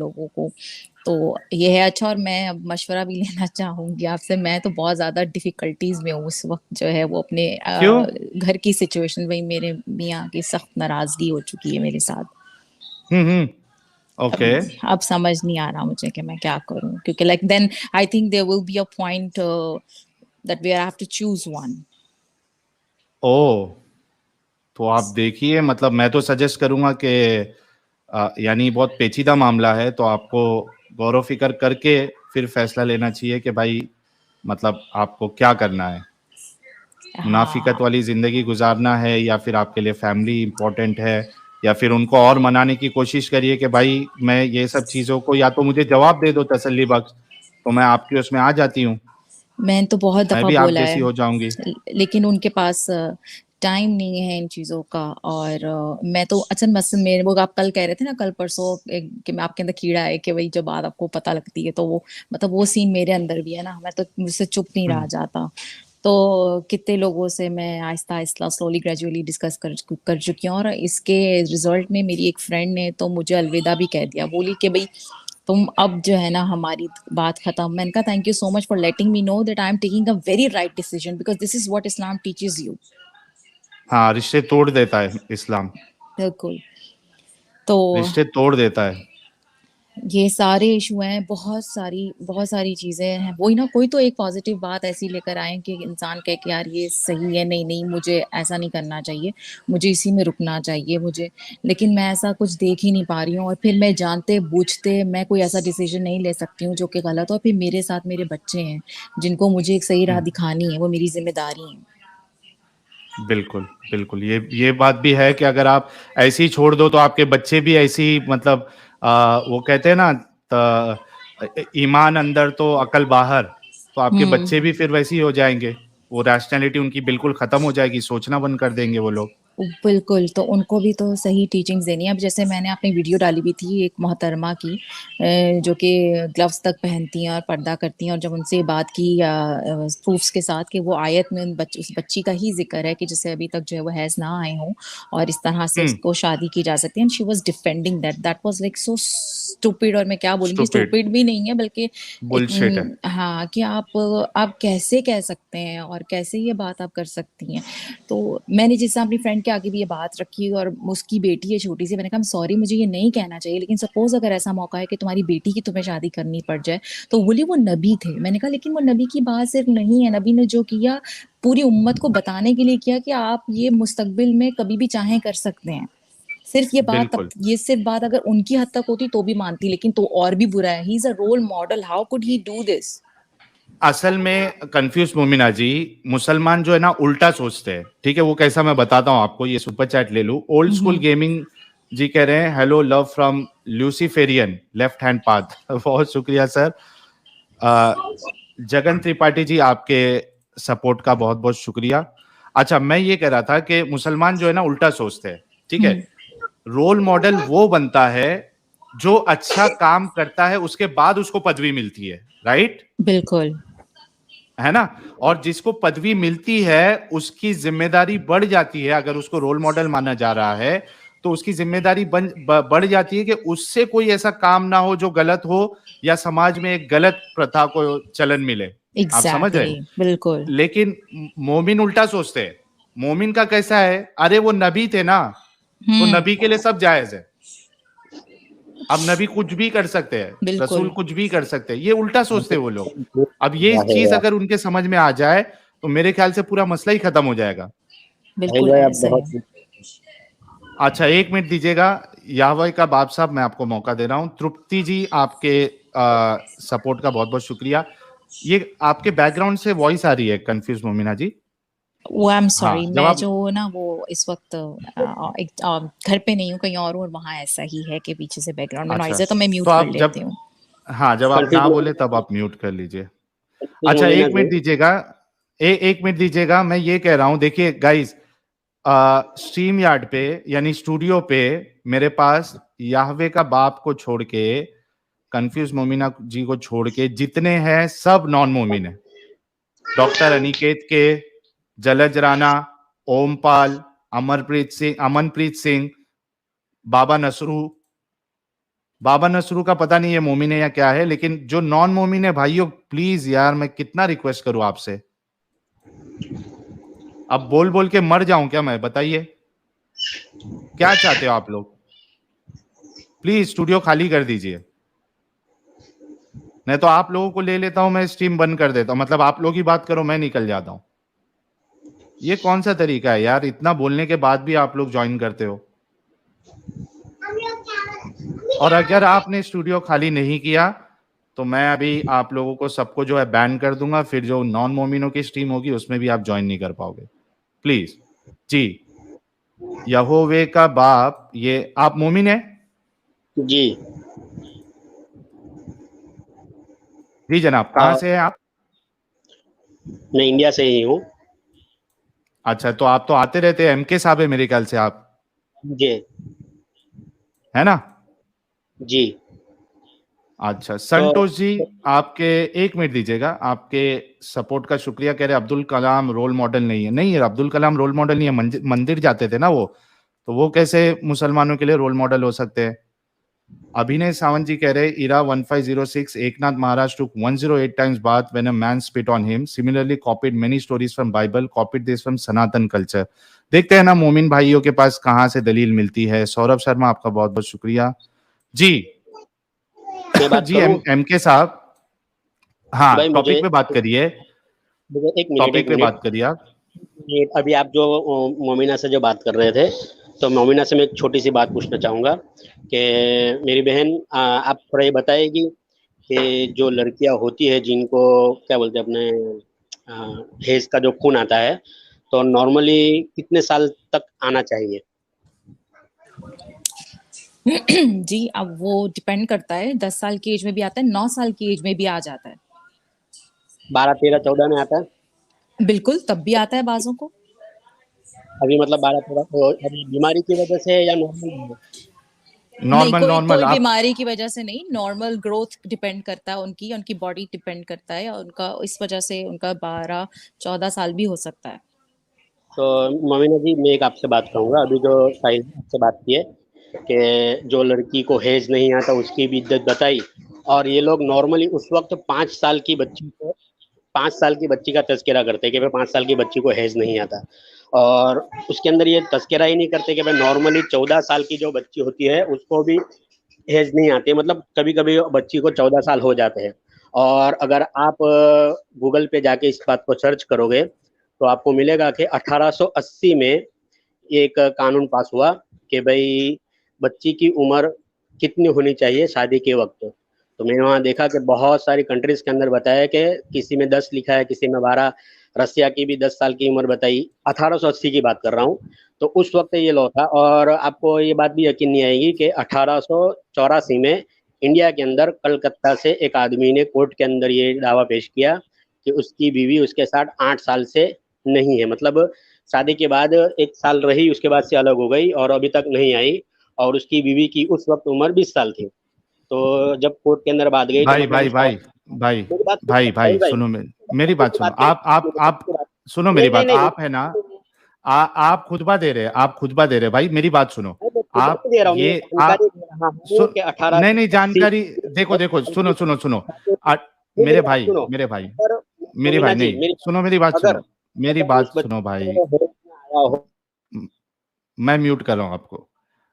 लोगों को। तो ये है अच्छा, और मैं अब मशवरा भी लेना चाहूंगी आपसे। मैं तो बहुत ज्यादा डिफिकल्टीज में हूँ उस वक्त, जो है वो अपने क्यों? घर की सिचुएशन में मेरे मियाँ की सख्त नाराजगी हो चुकी है मेरे साथ। हम्म। अब ओके। अब समझ नहीं आ रहा मुझे कि मैं क्या करूं, क्योंकि like then I think there will be a point that we have to choose one. Oh, तो आप देखिए, मतलब मैं तो सजेस्ट करूंगा कि यानी बहुत पेचीदा मामला है, तो आपको गौर फिक्र करके फिर फैसला लेना चाहिए कि भाई मतलब आपको क्या करना है। मुनाफिकत हाँ, वाली जिंदगी गुजारना है, या फिर आपके लिए फैमिली इंपॉर्टेंट है, या फिर उनको और मनाने की कोशिश करिए कि भाई मैं ये सब चीज़ों को, या तो मुझे जवाब दे दो तसल्ली बख्श, तो मैं आपकी उसमें आ जाती हूँ, मैंने तो बहुत मैं दफा भी आप बोला है, जैसी हो जाऊंगी। लेकिन उनके पास टाइम नहीं है इन चीजों का। और मैं तो अच्छा, बस मेरे वो आप कल कह रहे थे ना, कल परसों कि मैं आपके अंदर कीड़ा है, कि वही जब बात आपको पता लगती है तो वो मतलब वो सीन मेरे अंदर भी है ना, मैं तो मुझसे चुप नहीं रहा हम्म। जाता। तो कितने लोगों से मैं Aahista Aahista slowly gradually discuss कर चुकी हूँ, और इसके रिजल्ट में मेरी एक फ्रेंड ने तो मुझे अलविदा भी कह दिया, बोली कि भाई तुम अब जो है ना हमारी बात खत्म। मैंने कहा thank you so much for letting me know that I am taking a very right decision, because this is what Islam teaches you. हाँ, रिश्ते तोड़ देता है इस्लाम, बिल्कुल। तो रिश्ते तोड़ देता है। ये सारे इशू हैं, बहुत सारी चीजें हैं। वही ना, कोई तो एक पॉजिटिव बात ऐसी लेकर आए कि इंसान कहे कि यार ये सही है, नहीं नहीं मुझे ऐसा नहीं करना चाहिए, मुझे इसी में रुकना चाहिए मुझे। लेकिन मैं ऐसा कुछ देख ही नहीं पा रही हूँ, और फिर मैं जानते बूझते मैं कोई ऐसा डिसीजन नहीं ले सकती हूँ जो कि गलत हो। फिर मेरे साथ मेरे बच्चे हैं जिनको मुझे एक सही राह हम्म। दिखानी है, वो मेरी जिम्मेदारी है। बिल्कुल बिल्कुल, ये बात भी है कि अगर आप ऐसे ही छोड़ दो तो आपके बच्चे भी ऐसी, मतलब वो कहते हैं ना, ईमान अंदर तो अकल बाहर, तो आपके हम्म। बच्चे भी फिर वैसे ही हो जाएंगे। वो रैशनैलिटी उनकी बिल्कुल खत्म हो जाएगी, सोचना बंद कर देंगे वो लोग। बिल्कुल, तो उनको भी तो सही टीचिंग्स देनी है। अब जैसे मैंने अपनी वीडियो डाली भी थी एक मोहतरमा की, जो कि ग्लव्स तक पहनती हैं और पर्दा करती हैं, और जब उनसे बात की प्रूफ्स के साथ कि वो आयत में उस बच्ची का ही जिक्र है कि जिसे अभी तक जो है वो हैज ना आए हों, और इस तरह से हम्म। उसको शादी की जा सकती है, and she was defending that was like so stupid. और मैं क्या बोलूंगी, स्टूपिड, स्टूपिड भी नहीं है बल्कि बुलशिट है। हाँ, कि आप कैसे कह सकते हैं और कैसे ये बात आप कर सकती हैं। तो मैंने जैसे अपनी फ्रेंड के आगे भी ये बात रखी, और उसकी बेटी है छोटी सी, मैंने कहा सॉरी मुझे ये नहीं कहना चाहिए, लेकिन सपोज अगर ऐसा मौका है कि तुम्हारी बेटी की तुम्हें शादी करनी पड़ जाए। तो बोली वो नबी थे। मैंने कहा लेकिन वो नबी की बात सिर्फ नहीं है, नबी ने जो किया पूरी उम्मत को बताने के लिए किया कि आप ये मुस्तकबिल में कभी भी चाहें कर सकते हैं। सिर्फ बिल्कुल। ये सिर्फ बात अगर उनकी हद तक होती तो भी मानती, लेकिन तो और भी बुरा है। He is a role model, how could he do this. असल में कंफ्यूज मोमिना जी, मुसलमान जो है ना उल्टा सोचते हैं, ठीक है? वो कैसा, मैं बताता हूँ आपको, ये सुपर चैट ले लूं। Old school hmm. Gaming ji कह रहे हैं, hello love from Luciferian left hand path. बहुत शुक्रिया सर। अ, जगन त्रिपाठी जी, आपके सपोर्ट का बहुत बहुत शुक्रिया। अच्छा, मैं ये कह रहा था कि मुसलमान जो है ना उल्टा सोचते हैं, ठीक है? हम्म। रोल मॉडल वो बनता है जो अच्छा काम करता है, उसके बाद उसको पदवी मिलती है, राइट? बिल्कुल। है ना? और जिसको पदवी मिलती है उसकी जिम्मेदारी बढ़ जाती है, अगर उसको रोल मॉडल माना जा रहा है तो उसकी जिम्मेदारी बढ़ जाती है कि उससे कोई ऐसा काम ना हो जो गलत हो, या समाज में एक गलत प्रथा को चलन मिले। आप समझ रहे एग्जैक्टली हैं? exactly, बिल्कुल। लेकिन मोमिन उल्टा सोचते हैं। मोमिन का कैसा है, अरे वो नबी थे ना, तो हम्म। नबी के लिए सब जायज है। अब नबी कुछ भी कर सकते हैं, रसूल बिल्कुल। कुछ भी कर सकते हैं, ये उल्टा सोचते हैं वो लोग। अब ये वाह चीज वाह। अगर उनके समझ में आ जाए तो मेरे ख्याल से पूरा मसला ही खत्म हो जाएगा। साहिल बिल्कुल भाई आप ऐसा है। बहुत। अच्छा, एक मिनट दीजिएगा। याहवे का बाप साहब, मैं आपको मौका दे रहा हूं। तृप्ति जी, आपके सपोर्ट का बहुत बहुत शुक्रिया। ये आपके बैकग्राउंड से वॉइस आ रही है, कंफ्यूज मोमिना जी। वो आई एम हाँ, सॉरी, जब मैं आप, जो ना वो इस वक्त घर पे नहीं हूँ, कहीं और हूँ, और वहाँ ऐसा ही है कि पीछे से बैकग्राउंड में नॉइज अच्छा, है, तो मैं तो म्यूट कर आप लेती जब, हूँ। हाँ, जब आप कंफ्यूज ना बोले तब आप म्यूट कर लीजिए। कंफ्यूज अच्छा, मोमिना एक जी। मिनट दीजिएगा। एक मिनट दीजिएगा, मैं ये कह रहा हूं, देखिए गाइस, स्ट्रीम यार्ड पे यानी स्टूडियो पे मेरे पास याहवे का बाप को छोड़ के, कंफ्यूज मोमिना जी को छोड़ के जितने हैं सब नॉन मोमिन है। डॉक्टर अनिकेत के, जलज राणा, ओमपाल, अमरप्रीत सिंह, अमनप्रीत सिंह, बाबा नसरू, बाबा नसरू का पता नहीं है मोमिन है या क्या है, लेकिन जो नॉन मोमिन है भाइयों, प्लीज यार मैं कितना रिक्वेस्ट करूं आपसे, अब बोल बोल के मर जाऊं क्या मैं, बताइए क्या चाहते हो आप लोग। प्लीज स्टूडियो खाली कर दीजिए, नहीं तो आप लोगों को ले लेता हूं मैं, स्ट्रीम बंद कर देता हूं, मतलब आप लोग ही बात करो, मैं निकल जाता हूं। ये कौन सा तरीका है यार, इतना बोलने के बाद भी आप लोग ज्वाइन करते हो। और अगर आपने स्टूडियो खाली नहीं किया तो मैं अभी आप लोगों को सबको जो है बैन कर दूंगा, फिर जो नॉन मोमिनों की स्ट्रीम होगी उसमें भी आप ज्वाइन नहीं कर पाओगे, प्लीज। जी, यहोवे का बाप, ये आप मोमिन है? जी। जी जनाब, कहाँ से हैं आप? मैं इंडिया से ही हूँ। अच्छा, तो आप तो आते रहते हैं, एमके साहब है मेरे ख्याल से आप, जी। है ना? जी। अच्छा तो संतोष जी, आपके, एक मिनट दीजिएगा, आपके सपोर्ट का शुक्रिया। कह रहे अब्दुल कलाम रोल मॉडल नहीं है, नहीं है अब्दुल कलाम रोल मॉडल नहीं है, मंदिर जाते थे ना वो, तो वो कैसे मुसलमानों के लिए रोल मॉडल हो सकते हैं। अभिनय सावंत जी कह रहे इरा 1506 Eknath Maharaj took 108 times bath when a man spit on him, similarly copied many stories from Bible, copied this from Sanatan culture. देखते हैं ना मोमिन भाइयों के पास कहां से दलील मिलती है। सौरभ शर्मा आपका बहुत बहुत शुक्रिया जी। मैं बात जी करूँ एम के साहब, हाँ भाई? टॉपिक पे बात करिए, मुझे एक टॉपिक पे बात मिनट। करिए आप। अभी आप जो मोमिना से जो बात कर रहे थे, तो मोमिना से मैं एक छोटी सी बात पूछना चाहूँगा कि मेरी बहन, आप थोड़ा ये बताएगी कि जो लड़कियां होती है जिनको क्या बोलते हैं अपने हेज का जो खून आता है, तो नॉर्मली कितने साल तक आना चाहिए? जी, अब वो डिपेंड करता है, 10 साल की एज में भी आता है, 9 साल की एज में भी आ जाता है। 12, 13, 14 में आता है? बिल्कुल, तब भी आता है बाज़ों को। अभी मतलब 12, 13 तो अभी बीमारी की वजह से है या नॉर्मल है? नहीं, नॉर्मल कोई नॉर्मल कोई आप, बीमारी की वजह से नहीं, नॉर्मल ग्रोथ डिपेंड करता है उनकी, उनकी बॉडी डिपेंड करता है, और उनका इस वजह से उनका 12-14 साल भी हो सकता है। तो मोमिना जी, मैं एक आपसे बात कहूँगा। अभी जो साहिल ने आपसे बात की है कि जो लड़की को हेज नहीं आता उसकी भी इज्जत बताई, और ये लोग नॉर्मली उस वक्त 5 साल की बच्ची को, 5 साल की बच्ची का तस्करा करते हैं कि भाई 5 साल की बच्ची को हैज नहीं आता, और उसके अंदर ये तस्करा ही नहीं करते कि भाई नॉर्मली 14 साल की जो बच्ची होती है उसको भी हैज नहीं आती है। मतलब कभी कभी बच्ची को 14 साल हो जाते हैं। और अगर आप गूगल पे जाके इस बात को सर्च करोगे तो आपको मिलेगा कि 1880 में एक कानून पास हुआ कि भाई बच्ची की उम्र कितनी होनी चाहिए शादी के वक्त। तो मैंने वहाँ देखा कि बहुत सारी कंट्रीज के अंदर बताया कि किसी में 10 लिखा है, किसी में 12। रसिया की भी 10 साल की उम्र बताई, 1880 की बात कर रहा हूँ। तो उस वक्त ये लॉ था। और आपको ये बात भी यकीन नहीं आएगी कि 1884 में इंडिया के अंदर कलकत्ता से एक आदमी ने कोर्ट के अंदर ये दावा पेश किया कि उसकी बीवी उसके साथ 8 साल से नहीं है। मतलब शादी के बाद 1 साल रही, उसके बाद से अलग हो गई और अभी तक नहीं आई, और उसकी बीवी की उस वक्त उम्र 20 साल थी। तो जब कोर्ट के अंदर बात गई तो भाई मतलब भाई उस भाई भाई मेरी बात भाई भाई भाई सुनो, मेरी बात सुनो, आप सुनो मेरी नहीं नहीं बात, नहीं आप है ना, आप खुतबा दे रहे हैं, आप खुतबा दे रहे हैं भाई, मेरी बात सुनो। मैं खुद आप दे रहा हूँ, मैं ये जानकारी दे रहा हूँ कि अठारह नहीं सौ नहीं अस्सी जानकारी, देखो देखो सुनो सुनो सुनो, आ, मेरी मेरे बात भाई सुनो। मेरे भाई अगर मेरे भाई मोमिना जी, नहीं, सुनो मेरी बात अगर सुनो, मेरी अगर उस बात सुनो बच्ची भाई, को होश में आया हो, मैं म्यूट कर रहा हूं आपको।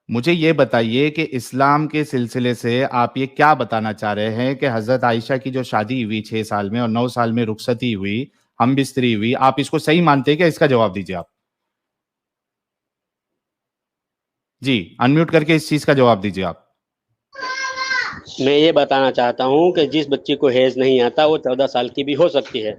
मुझे ये बताइए कि इस्लाम के सिलसिले से आप ये क्या बताना चाह रहे हैं कि हजरत आयशा की जो शादी हुई 6 साल में और 9 साल में रुखसती हुई, हम बिस्तरी हुई, आप इसको सही मानते हैं क्या? इसका जवाब दीजिए आप। जी, अनम्यूट करके इस चीज का जवाब दीजिए आप। मैं ये बताना चाहता हूँ कि जिस बच्ची को हैज नहीं आता वो 14 साल की भी हो सकती है।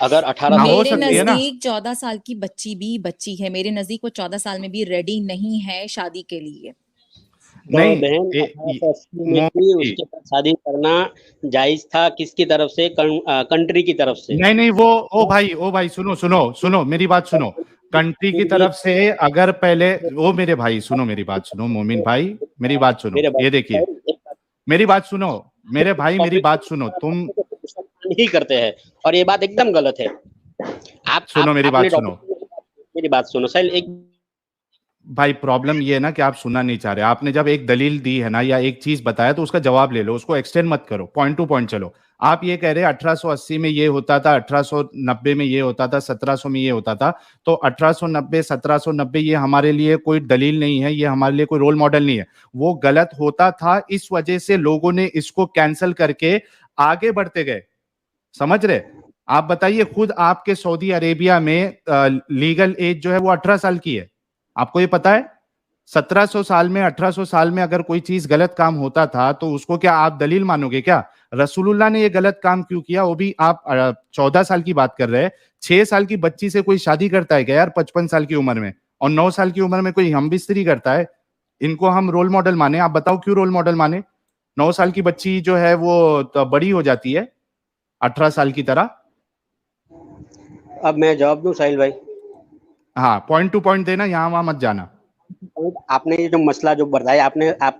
अगर हाँ हो 1880 मेरे सकती है ना। नजदीक 14 साल की बच्ची भी बच्ची है, मेरे नजदीक वो 14 साल में भी रेडी नहीं है शादी के लिए। तो नहीं बहन, ए, 1880 में भी मोदी, उसके साथ शादी करना जायज था। किसकी तरफ से? कंट्री की तरफ से। नहीं नहीं वो, ओ भाई सुनो सुनो सुनो मेरी बात सुनो, कंट्री की तरफ से अगर पहले, वो मेरे भाई सुनो मेरी बात सुनो, मोमिन भाई मेरी बात सुनो, मेरे ये भाई, देखिए मेरी बात सुनो, मेरे भाई मेरी टॉपिक बात सुनो, तुम नहीं करते हैं, और ये बात एकदम गलत है। आप सुनो मेरी आपने बात सुनो, टॉपिक, मेरी बात सुनो सर, एक भाई प्रॉब्लम ये है ना कि आप सुनना नहीं चाह रहे। आपने जब एक दलील दी है ना या एक चीज बताया तो उसका जवाब ले लो, उसको एक्सटेंड मत करो, पॉइंट टू पॉइंट चलो। आप ये कह रहे हैं 1880 में ये होता था, 1890 में ये होता था, 1700 में ये होता था, तो 1890 1790 ये हमारे लिए कोई दलील नहीं है, ये हमारे लिए कोई रोल मॉडल नहीं है। वो गलत होता था, इस वजह से लोगों ने इसको कैंसिल करके आगे बढ़ते गए, समझ रहे? आप बताइए, खुद आपके सऊदी अरेबिया में लीगल एज जो है वो 18 साल की है, आपको ये पता है? 1700 साल में 1800 साल में अगर कोई चीज गलत काम होता था तो उसको क्या आप दलील मानोगे क्या? रसूलुल्लाह ने ये गलत काम क्यों किया, वो भी आप 14 साल की बात कर रहे हैं। 6 साल की बच्ची से कोई शादी करता है क्या यार 55 साल की उम्र में? और 9 साल की उम्र में कोई हम बिस्तरी करता है? इनको हम रोल मॉडल माने? आप बताओ क्यों रोल मॉडल माने? 9 साल की बच्ची जो है वो तो बड़ी हो जाती है 18 साल की तरह। अब मैं जवाब दूं साहिल भाई? हाँ, पॉइंट टू पॉइंट देना, यहाँ वहां मत जाना। आपने ये जो मसला जो बताया, आप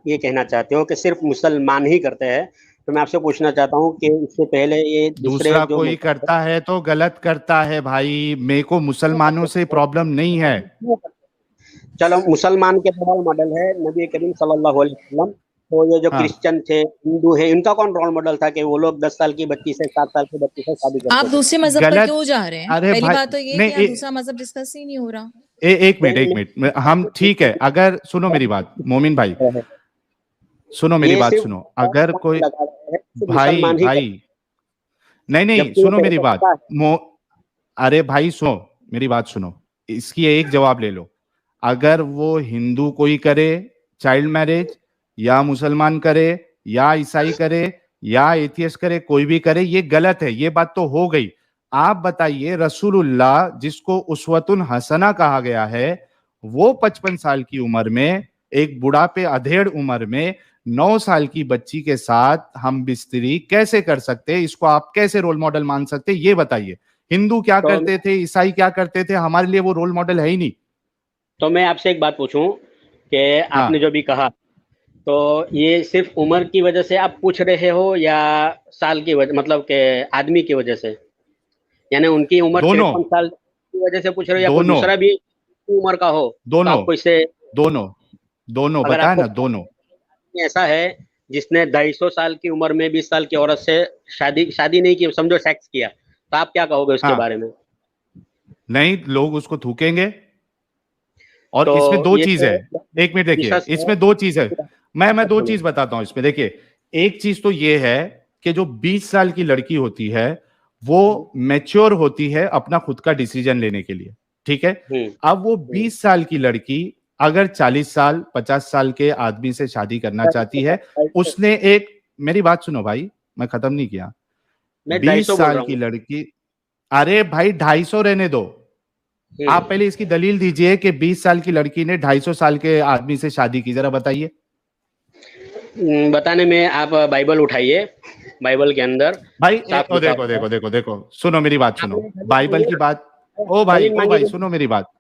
ये कहना चाहते हो कि सिर्फ मुसलमान ही करते हैं, तो मैं आपसे पूछना चाहता हूँ कि इससे पहले ये दूसरे दूसरा जो कोई करता है तो गलत करता है भाई, मेरे को मुसलमानों से प्रॉब्लम नहीं है। चलो, मुसलमान के तो रोल मॉडल है नबी करीम सल्लल्लाहु अलैहि वसल्लम, तो ये जो हाँ। क्रिश्चियन थे, हिंदू है, इनका कौन रोल मॉडल था कि वो लोग 10 साल की बच्ची से 7 साल की बच्ची से शादी करते आप थे? दूसरे मजहब पर गलत। क्यों जा रहे हैं? अरे पहली भाई बात तो ये नहीं, कि यहाँ दूसरा मजहब डिस्कस ही नहीं हो रहा। एक मिनट हम ठीक है, अगर सुनो मेरी बात मोमिन भाई, सुनो मेरी ये बात सिर्फ सुनो, अगर कोई लगा रहे हैं, सिर्फ भाई मुसलमान ही भाई नहीं नहीं जबकि वो सुनो मेरी पहले बात पता है। अरे भाई सुनो मेरी बात सुनो, इसकी एक जवाब ले लो। अगर वो हिंदू कोई करे चाइल्ड मैरिज, या मुसलमान करे, या ईसाई करे, या एथियस्ट करे, कोई भी करे, ये गलत है, ये बात तो हो गई। आप बताइए, रसूलुल्लाह जिसको उस्वतुन हसना कहा गया है, वो 55 साल की उम्र में एक बुढ़ापे अधेड़ उम्र में 9 साल की बच्ची के साथ हम बिस्तरी कैसे कर सकते हैं? इसको आप कैसे रोल मॉडल मान सकते हैं, ये बताइए। हिंदू क्या तो करते थे, ईसाई क्या करते थे, हमारे लिए वो रोल मॉडल है ही नहीं। तो मैं आपसे एक बात पूछूं कि आपने हाँ, जो भी कहा, तो ये सिर्फ उम्र की वजह से आप पूछ रहे हो या साल की वजह, मतलब के आदमी की वजह से? यानी उनकी उम्र दोनों 53 साल की वजह से पूछ रहे हो या कोई दोनों दूसरा भी उम्र का हो तो दोनों आपको इससे? दोनों दोनों अगर बताया आपको ना, दोनों। ऐसा है जिसने 250 साल की उम्र में 20 साल की औरत से शादी शादी नहीं की, समझो सेक्स किया, तो आप क्या कहोगे उसके हाँ, बारे में? नहीं, लोग उसको थूकेंगे। और तो इसमें दो ये चीज है, तो एक मिनट देखिए, विशेष है। इसमें दो चीज है। मैं दो सुनो, चीज बताता हूं इसमें, देखिए। एक चीज तो ये है कि जो 20 साल की लड़की होती है वो मैच्योर होती है अपना खुद का डिसीजन लेने के लिए, ठीक है? अब वो 20 साल की लड़की अगर 40 साल 50 साल के आदमी से शादी करना चाहती है, उसने एक, मेरी बात सुनो भाई, मैं खत्म नहीं किया। मैं 20 250 बोल साल रहा की हूँ। लड़की, अरे भाई 250 रहने दो। आप पहले इसकी दलील दीजिए कि 20 साल की लड़की ने 250 साल के आदमी से शादी की, जरा बताइए। बताने में आप बाइबल उठाइए, बाइबल के अंदर भाई साफ ओ लिखा देखो हुआ है। देखो देखो देखो, सुनो मेरी बात, सुनो आपने बाइबल की बात। दलील ओ मांगी भाई तो सुनो मेरी बात।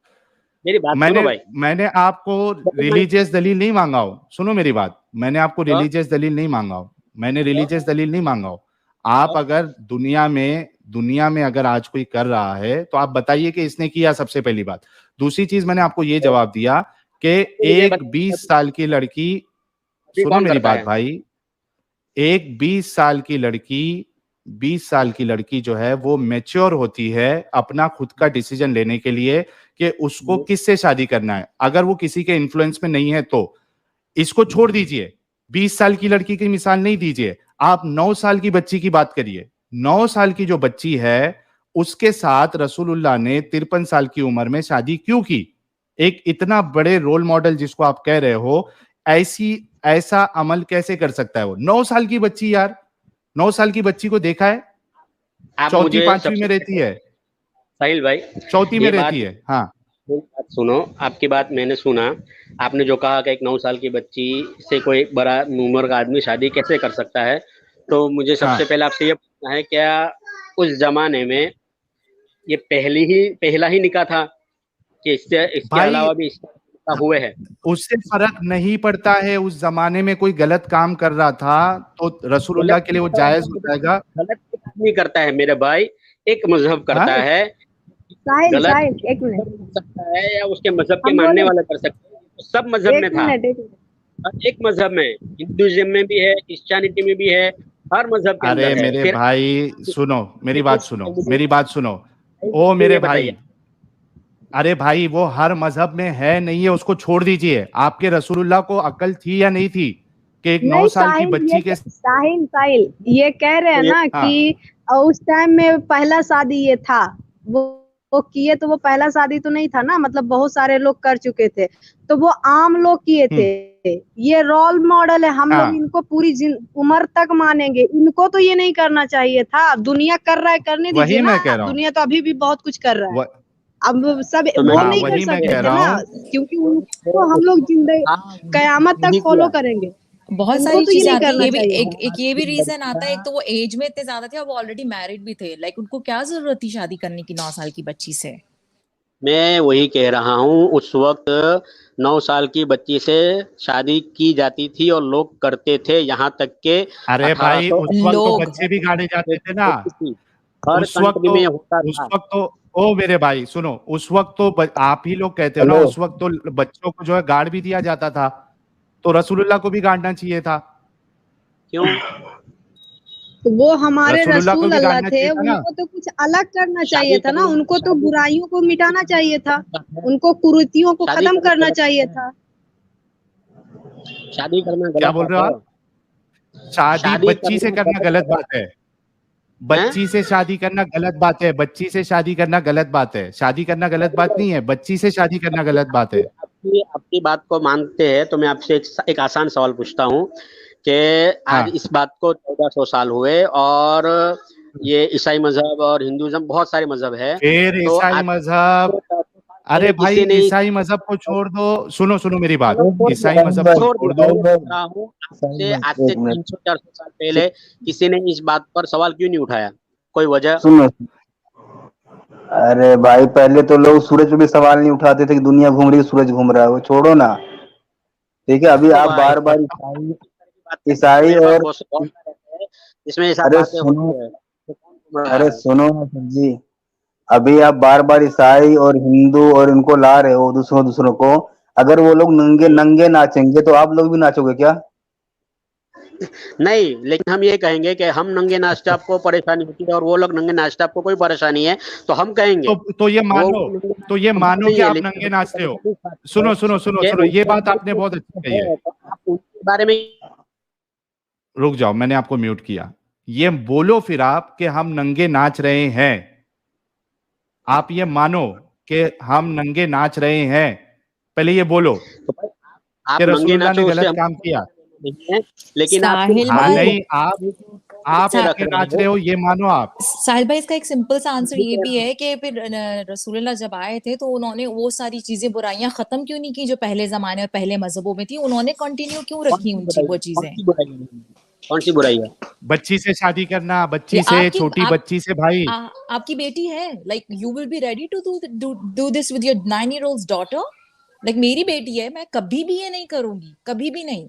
मेरी बात सुनो मैंने भाई। मैंने आपको दलील मांगी रिलीजियस दलील नहीं मांगा हो, सुनो मेरी बात। मैंने आपको तो रिलीजियस दलील नहीं मांगा हो, मैंने रिलीजियस दलील नहीं मांगा हो। आप अगर दुनिया में अगर आज कोई कर रहा है तो आप बताइए कि इसने किया, सबसे पहली बात। दूसरी चीज, मैंने आपको ये जवाब दिया कि ये एक बताइए 20 साल की लड़की, अभी सुनो कौन मेरी करता बात है? भाई, एक 20 साल की लड़की जो है वो मैच्योर होती है अपना खुद का डिसीजन लेने के लिए कि उसको किससे शादी करना है। अगर वो किसी के इन्फ्लुएंस में नहीं है तो इसको छोड़ दीजिए, 20 साल की लड़की की मिसाल नहीं दीजिए, आप 9 साल की बच्ची की बात करिए। 9 साल की जो बच्ची है उसके साथ रसूलुल्लाह ने 53 साल की उम्र में शादी क्यों की? एक इतना बड़े रोल मॉडल जिसको आप कह रहे हो, ऐसा अमल कैसे कर सकता है वो? 9 साल की बच्ची यार, 9 साल की बच्ची को देखा है? आप चौथी मुझे पांचवी में सबसे रहती है, साहिल भाई, चौथी में ये रहती बात है। हाँ, मेरी बात सुनो, आपकी बात मैंने सुना। आपने जो कहा कि एक 9 साल की बच्ची से कोई बड़ा उम्र का आदमी शादी कैसे कर सकता है, तो मुझे सबसे हाँ पहले आपसे ये पूछना है, क्या उस जमाने में ये पहला ही निकाह था कि इससे इसके भाई, अलावा भी इसका निकाह हुए हैं? उससे फर्क नहीं पड़ता है। उस जमाने में कोई गलत काम कर रहा था तो रसूलुल्लाह गलत के लिए वो जायज हो जाएगा। गलत एक आदमी करता है मेरे भाई, एक मजहब करता हाँ, है। साहिल गलत साहिल एक मिनट, कर सकता है या उसके मजहब के हम मानने बोले वाले कर सकते हैं, सब मजहब में एक था, मिनट, एक मिनट। हर एक मजहब में, हिंदुइज्म में भी है, क्रिश्चियनिटी में भी है, हर मजहब के अरे अंदर है। मेरे फिर भाई सुनो, मेरी बात सुनो, मेरी बात सुनो। ओ मुझे मेरे ये भाई, बताइए, अरे भाई वो हर मजहब में है नहीं है, उसको छोड़ दीजिए। आपके रसूलुल्लाह को अकल थी या नहीं थी कि एक 9 नहीं साल की साहिल, बच्ची के साहिल ये कह रहे हैं तो ये ना हाँ कि उस टाइम में पहला शादी ये था, वो किए तो वो पहला शादी तो नहीं था ना, मतलब बहुत सारे लोग कर चुके थे, तो वो आम लोग किए थे। ये रोल मॉडल है, हम लोग हाँ इनको पूरी उम्र तक मानेंगे। इनको तो ये नहीं करना चाहिए था, दुनिया कर रहा है, करने दीजिए वही ना, मैं कह रहा हूँ। दुनिया तो अभी भी बहुत कुछ कर रहा है। व, अब सब तो मैं वो हाँ नहीं कर वही मैं सकते कह थे रहा ना, हूँ। क्योंकि उनको हम लोग जिंदगी हाँ, कयामत तक यही फॉलो किया। करेंगे। बहुत उनको सारी तो ये चीजें नहीं आती है। करना ये भी चाहिए एक था। एक ये भी रीजन आता है। एक तो वो एज में इतने ज्यादा थे और वो ऑलरेडी मैरिड भी थे। लाइक उनको क्या जरूरत थी शादी करने की 9 साल की बच्ची से। मैं वही कह रहा हूँ, उस वक्त 9 साल की बच्ची से शादी की जाती थी और लोग करते थे, यहाँ तक के अरे भाई उस वक्त तो 1880 बच्चे भी गाड़े जाते थे ना। हर उस वक्त कंट्री तो में होता उस था। वक्त तो ओ मेरे भाई सुनो, उस वक्त तो आप ही लोग कहते हो ना, हेलो। उस वक्त तो बच्चों को जो है गाड़ भी दिया जाता था, तो रसूलुल्लाह को भी गाड़ना चाहिए था। क्यों? तो वो हमारे रसूलुल्लाह को रसूल भी अल्लाह गाड़ना थे, चाहिए था ना। उनको तो कुछ अलग करना चाहिए शादी था ना, करना उनको तो शादी बुराइयों को मिटाना चाहिए था, करना उनको कुरीतियों को शादी खत्म करना करना गलत चाहिए बात था। है। शादी करना क्या गलत बोल बात रहे हो है। आप? शादी शादी बच्ची से करना करना गलत गलत बात बात है। है। बच्ची से शादी करना गलत बात है। बच्ची से शादी करना गलत बात है। शादी करना गलत बात नहीं है, बच्ची से शादी करना गलत बात है। आपकी बात को मानते हैं तो मैं आपसे एक आसान सवाल पूछता हूँ कि आज हाँ इस बात को 1400 साल हुए और ये ईसाई मजहब और हिंदुइज्म बहुत सारे मजहब है, फिर तो ईसाई आज मजहब, अरे भाई किसी ने ईसाई मजहब को छोड़ दो। सुनो सुनो मेरी बात, छोड़ दिया, ईसाई मजहब को छोड़ छोड़ दिया। दो। मैं पूछ रहा हूँ साहिल आपसे, आज भाई से एक मिनट 300-400 साल पहले किसी ने इस बात पर सवाल क्यों नहीं उठाया? कोई वजह? सुनो। अरे भाई पहले तो लोग सूरज पे भी सवाल नहीं उठाते थे कि दुनिया घूम रही है, सूरज घूम रहा है, वो छोड़ो ना। ठीक है, अभी ओ आप भाई, बार बार बात करते हैं, ईसाई मेरे पास और बहुत सारे रहते हैं जिसमें ये सब अरे बातें सुनो, होती है, तो कौन घूम रहा अरे है? सुनो ना सर जी, अभी आप बार बार ईसाई और हिंदू और इनको ला रहे हो दूसरों दूसरों को। अगर वो लोग नंगे नंगे नाचेंगे तो आप लोग भी नाचोगे क्या? नहीं, लेकिन हम ये कहेंगे कि हम नंगे नाचते आपको परेशानी होती है और वो लोग नंगे नाचते आपको कोई परेशानी है, तो हम कहेंगे तो ये वो मानो, नंगे तो ये नाचते मानो नहीं कि है, आप लेकिन नंगे हम ये नाचते हो। कहने का बात है सुनो सुनो सुनो कि सुनो, ये उनके बात अंदर आपने जो बहुत अच्छी कही है। है, तो आप उनके बारे में रुक जाओ, मैंने आपको म्यूट किया। ये बोलो फिर आप कि हम नंगे नाच रहे हैं। आप ये मानो कि हम नंगे नाच रहे हैं, पहले ये बोलो तो भाई आप कि नंगे रसूलुल्लाह ने नाचो, उससे गलत हम काम किया। नहीं है, लेकिन आप फिर साहिल हाँ भाई, हमको नहीं, आप पे सा, रख नंगे रहे नाच हो। रहे हो, ये मानो आप। साहिल भाई इसका एक सिंपल सा आंसर ये ये कह भी रहा हूँ, है कि फिर रसूलुल्लाह जब आए थे तो उन्होंने वो सारी चीजें बुराइयां खत्म क्यों नहीं की जो पहले जमाने और पहले मजहबों में थी। उन्होंने कंटिन्यू क्यों कौन रखी सी उन वो बुराई, कौन चीजें। सी बुराई है, कौन सी बुराई है? बच्ची से शादी करना, ये बच्ची से, आपकी छोटी आप बच्ची से भाई। आपकी बेटी है। Like you will be ready to do this with your 9 year old daughter. Like मेरी बेटी है, मैं कभी भी ये नहीं करूंगी, कभी भी नहीं।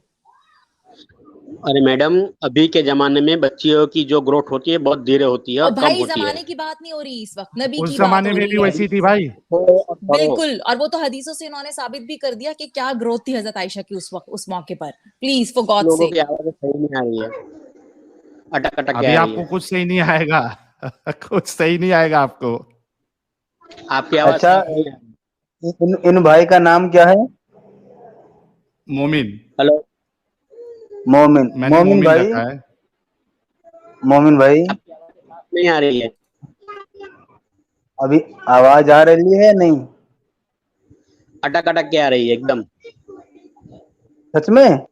अरे मैडम, अभी के जमाने में बच्चियों की जो ग्रोथ होती है बहुत धीरे होती है और और कम भाई होती है। जमाने की बात नहीं हो रही, इस वक्त नबी उस की बात जमाने हो में रही भी है। वैसी थी भाई। और पढ़ो। बिल्कुल, और वो तो हदीसों से इन्होंने साबित भी कर दिया कि क्या ग्रोथ थी हजरत आयशा की उस वक्त, उस मौके पर। प्लीज फॉर गॉड लोगों सेक। की आवाज सही नहीं आ रही है, अटक अटक के अभी आ रही आपको है। कुछ सही नहीं आएगा। कुछ सही नहीं आएगा आपको। आपकी आवाज अच्छा, साफ नहीं आ रही। इन भाई का नाम क्या है? मोमिन, हेलो, मोमिन। मैंने मोमिन मोमिन भाई, रखा है। मोमिन भाई, आपकी आवाज साफ नहीं आ रही है, अभी आवाज आ रही है नहीं? अटक अटक के आ रही है एकदम। सच में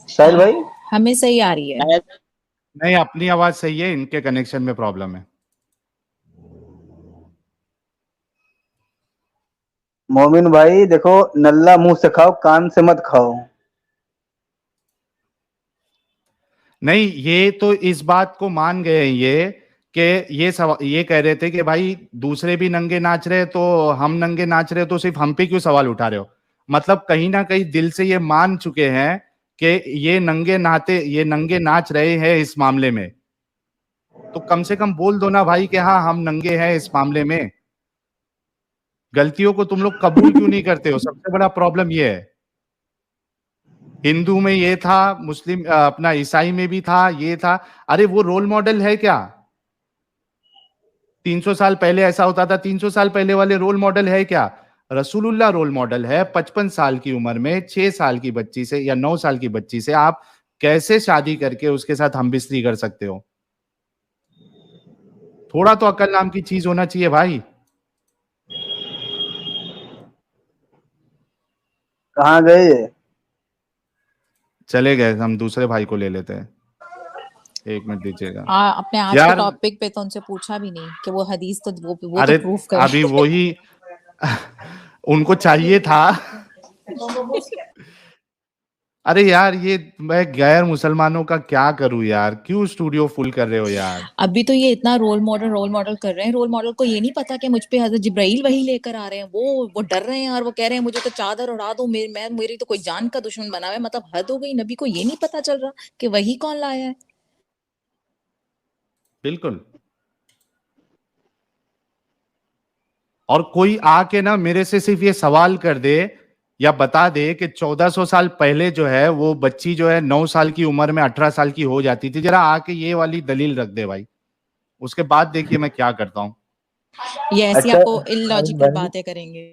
साहिल भाई? हमें सही आ रही है। शायद नहीं, अपनी आवाज सही है, इनके कनेक्शन में प्रॉब्लम है। मोमिन भाई देखो, नल्ला मुंह से खाओ, कान से मत खाओ। नहीं, ये तो इस बात को मान गए हैं ये कि ये कह रहे थे कि भाई दूसरे भी नंगे नाच रहे तो हम नंगे नाच रहे तो सिर्फ हम पे क्यों सवाल उठा रहे हो। मतलब कहीं ना कहीं दिल से ये मान चुके हैं कि ये नंगे नाच रहे हैं इस मामले में। तो कम से कम बोल दो ना भाई कि हाँ हम नंगे हैं इस मामले में। गलतियों को तुम लोग कबूल क्यों नहीं करते हो? सबसे बड़ा प्रॉब्लम ये है। हिंदू में ये था, मुस्लिम अपना ईसाई में भी था, ये था। अरे वो रोल मॉडल है क्या? 300 साल पहले ऐसा होता था, 300 साल पहले वाले रोल मॉडल है क्या? रसूलुल्लाह रोल मॉडल है। 55 साल की उम्र में 6 साल की बच्ची से या 9 साल की बच्ची से आप कैसे शादी करके उसके साथ हमबिस्तरी कर सकते हो? थोड़ा तो अकल नाम की चीज होना चाहिए भाई। कहाँ गए ये? चले गए, हम दूसरे भाई को ले लेते हैं। 1 मिनट दीजिएगा अपने आज के यार। टॉपिक पे तो उनसे पूछा भी नहीं कि वो हदीस तो वो तो अरे प्रूफ करे। अभी वही उनको चाहिए था। अरे यार, ये मैं गैर मुसलमानों का क्या करूं यार? क्यों स्टूडियो फुल कर रहे हो यार? अभी तो ये इतना रोल मॉडल कर रहे हैं। रोल मॉडल को ये नहीं पता कि मुझ पे हजरत जिब्राइल वही लेकर आ रहे हैं। वो डर रहे हैं और वो कह रहे हैं मुझे तो चादर उड़ा दो, मेरी तो कोई जान का दुश्मन बना हुआ है। मतलब हद हो गई। नबी को ये नहीं पता चल रहा कि वही कौन लाया है। बिल्कुल। और कोई आके ना मेरे से सिर्फ ये सवाल कर दे या बता दे कि 1400 साल पहले जो है वो बच्ची जो है 9 साल की उम्र में 18 साल की हो जाती थी। जरा आके ये वाली दलील रख दे भाई, उसके बाद देखिए मैं क्या करता हूँ। ये ऐसी अच्छा आपको साहिल इलॉजिकल भाई, बातें करेंगे।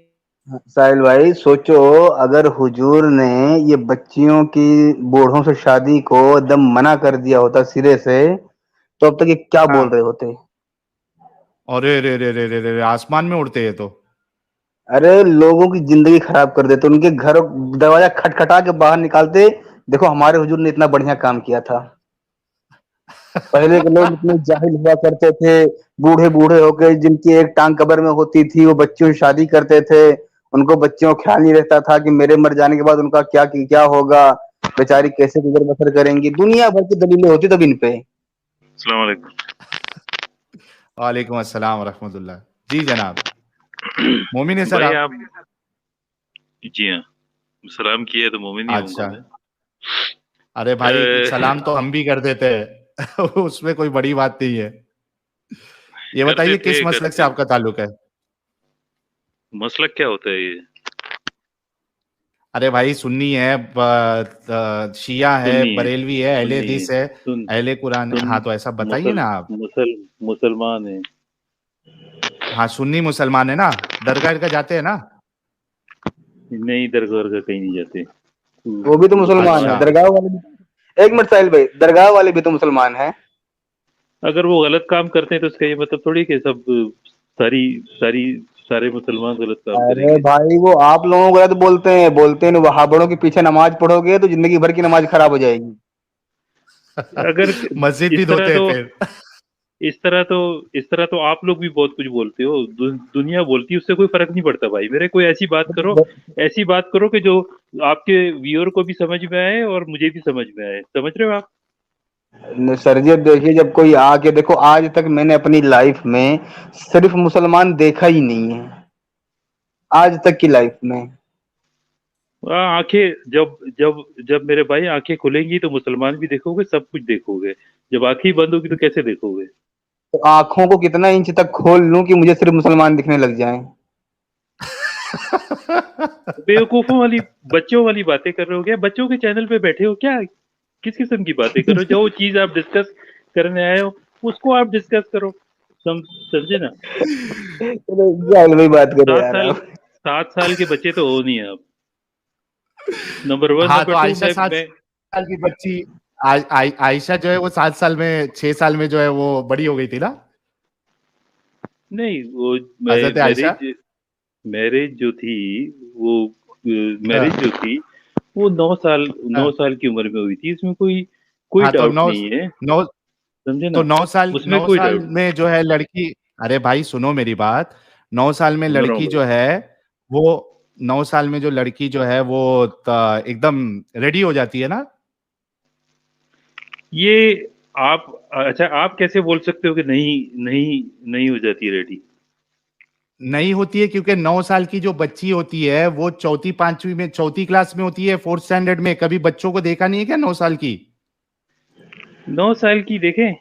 साहिल भाई सोचो, अगर हुजूर ने ये बच्चियों की बूढ़ों से शादी को एकदम मना कर दिया होता सिरे से, तो अब तक ये क्या बोल हाँ। रहे होते? अरे रे रे रे रे रे रे, आसमान में उड़ते हैं तो। अरे लोगों की जिंदगी खराब कर देते, उनके घर दरवाजा खटखटा के बाहर निकालते। देखो हमारे हुजूर ने इतना बढ़िया काम किया था। पहले के लोग इतने जाहिल हुआ करते थे, बूढ़े बूढ़े होके जिनकी एक टांग कब्र में होती थी, वो बच्चियों से शादी करते थे। उनको बच्चियों का ख्याल नहीं रहता था कि मेरे मर जाने के बाद उनका क्या होगा, बेचारी कैसे गुजर बसर करेंगी। दुनिया भर की दलीलें होती तब इन पे। अस्सलाम वालेकुम। वालेकुम अस्सलाम रहमतुल्लाह। जी जनाब। मोमिन है सर भाई आप? आप? जी हाँ, सलाम किया तो मोमिन ही होऊंगा अच्छा। मैं। अरे भाई सलाम तो हम भी कर देते हैं। उसमें कोई बड़ी बात नहीं है। ये बताइए किस मसलक से आपका ताल्लुक है? मसलक क्या होता है ये? अरे भाई सुन्नी है, शिया है, सुन्नी है, बरेलवी है, अहले सुन्नी है, हदीस है, अहले कुरान है। हाँ तो ऐसा बताइए ना आप। मुसलमान है। हाँ सुन्नी मुसलमान है ना, दरगाह जाते हैं ना? नहीं, दरगाह कहीं नहीं जाते। वो भी तो मुसलमान है, अच्छा। दरगाह वाले भी। एक मिनट साहिल भाई, दरगाह वाले भी तो मुसलमान है। अगर वो गलत काम करते हैं तो उसका ये मतलब थोड़ी कि सब सारी सारी सारे मुसलमान गलत काम अरे करेंगे। भाई वो आप लोगों को गलत बोलते हैं वहाबड़ों के पीछे नमाज पढ़ोगे तो जिंदगी भर की नमाज खराब हो जाएगी। अगर मस्जिद भी इस तरह धोते हैं तो फिर। इस तरह तो आप लोग भी बहुत कुछ बोलते हो, दुनिया बोलती है, उससे कोई फर्क नहीं पड़ता भाई मेरे। कोई ऐसी बात करो कि जो आपके व्यूअर को भी समझ में आए और मुझे भी समझ में आए। समझ रहे हो आप? सर जी अब देखिए, जब कोई आके देखो, आज तक मैंने अपनी लाइफ में सिर्फ मुसलमान देखा ही नहीं है, आज तक की लाइफ में। आंखें जब जब जब मेरे भाई आंखें खुलेंगी तो मुसलमान भी देखोगे, सब कुछ देखोगे। जब आंखें बंद होगी तो कैसे देखोगे? तो आंखों को कितना इंच तक खोल लूं कि मुझे सिर्फ मुसलमान दिखने लग जाएं? बेवकूफों वाली, बच्चों वाली बातें कर रहे हो क्या? बच्चों के चैनल पे बैठे हो क्या? किस किस्म की बातें कर रहे हो? जो चीज आप डिस्कस करने आए हो उसको आप डिस्कस करो। समझे ना? चलो जाहिल भाई बात करो यार आप। 7 साल के बच्चे तो हो नहीं आप। नंबर 1। हाँ तो नंबर 2, आयशा 7 मैं साल की बच्ची, आयशा जो है वो 7 साल में 6 साल में जो है वो बड़ी हो गई थी ना? नहीं, वो हजरत आयशा। मैरिज जो थी, वो हाँ। मैरिज जो थी वो 9 साल की उम्र में हुई थी। इसमें कोई हाँ तो डाउट नौ नहीं है। नौ समझे तो ना? उसमें 9 कोई साल डाउट नहीं। में जो है लड़की, अरे भाई सुनो मेरी बात। 9 साल में सुन रहा हूँ लड़की भाई। जो है वो 9 साल में जो लड़की जो है वो एकदम रेडी हो जाती है ना? ये आप अच्छा, आप कैसे बोल सकते हो कि नहीं नहीं नहीं हो जाती रेडी? नहीं होती है क्योंकि 9 साल की जो बच्ची होती है वो चौथी पांचवी में, चौथी क्लास में होती है, 4th स्टैंडर्ड में। कभी बच्चों को देखा नहीं है क्या 9 साल की? 9 साल की देखें?